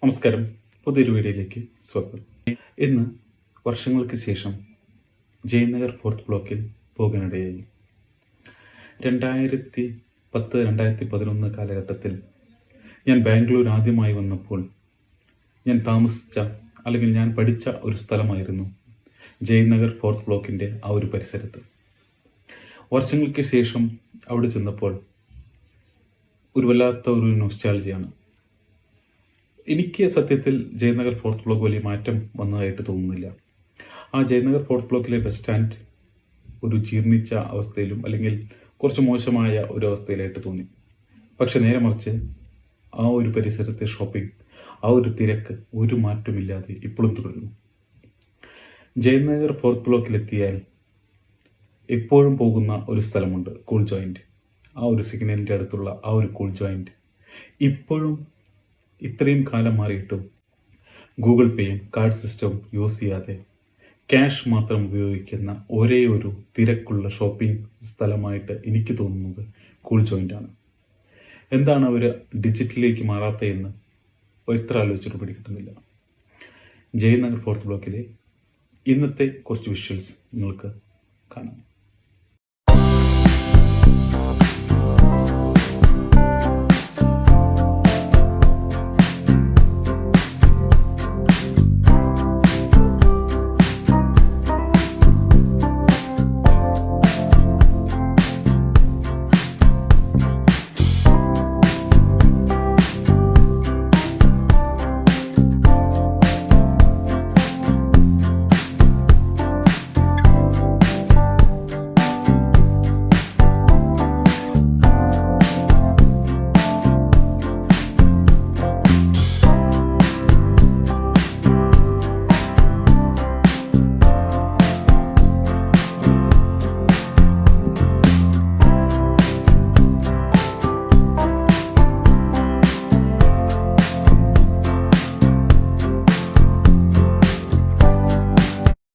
നമസ്കാരം, പുതിയൊരു വീഡിയോയിലേക്ക് സ്വാഗതം. ഇന്ന് വർഷങ്ങൾക്ക് ശേഷം ജയനഗർ ഫോർത്ത് ബ്ലോക്കിൽ പോകാനിടയായി. 2010-2011 കാലഘട്ടത്തിൽ ഞാൻ ബാംഗ്ലൂർ ആദ്യമായി വന്നപ്പോൾ ഞാൻ താമസിച്ച അല്ലെങ്കിൽ ഞാൻ പഠിച്ച ഒരു സ്ഥലമായിരുന്നു ജയനഗർ ഫോർത്ത് ബ്ലോക്കിൻ്റെ ആ ഒരു പരിസരത്ത്. വർഷങ്ങൾക്ക് ശേഷം അവിടെ ചെന്നപ്പോൾ ഒരു വല്ലാത്ത ഒരു നൊസ്റ്റാൾജിയാണ്. എനിക്ക് സത്യത്തിൽ ജയനഗർ ഫോർത്ത് ബ്ലോക്ക് വലിയ മാറ്റം വന്നതായിട്ട് തോന്നുന്നില്ല. ആ ജയനഗർ ഫോർത്ത് ബ്ലോക്കിലെ ബസ് സ്റ്റാൻഡ് ഒരു ജീർണിച്ച അവസ്ഥയിലും അല്ലെങ്കിൽ കുറച്ച് മോശമായ ഒരു അവസ്ഥയിലായിട്ട് തോന്നി. പക്ഷെ നേരെ മറിച്ച് ആ ഒരു പരിസരത്തെ ഷോപ്പിംഗ്, ആ ഒരു തിരക്ക് ഒരു മാറ്റമില്ലാതെ ഇപ്പോഴും തുടരുന്നു. ജയനഗർ ഫോർത്ത് ബ്ലോക്കിലെത്തിയാൽ എപ്പോഴും പോകുന്ന ഒരു സ്ഥലമുണ്ട്, കൂൾ ജോയിൻറ്റ്. ആ ഒരു സിഗ്നലിൻ്റെ അടുത്തുള്ള ആ ഒരു കൂൾ ജോയിൻറ്റ് ഇപ്പോഴും ഇത്രയും കാലം മാറിയിട്ടും ഗൂഗിൾ പേയും കാർഡ് സിസ്റ്റവും യൂസ് ചെയ്യാതെ ക്യാഷ് മാത്രം ഉപയോഗിക്കുന്ന ഒരേ ഒരു തിരക്കുള്ള ഷോപ്പിംഗ് സ്ഥലമായിട്ട് എനിക്ക് തോന്നുന്നത് കൂൾ ജോയിൻ്റാണ്. എന്താണ് അവർ ഡിജിറ്റലിലേക്ക് മാറാത്തതെന്ന് എത്ര ആലോചിച്ചിട്ട് പിടികിട്ടുന്നില്ല. ജയനഗർ ഫോർത്ത് ബ്ലോക്കിലെ ഇന്നത്തെ കുറച്ച് വിഷ്വൽസ് നിങ്ങൾക്ക് കാണാം.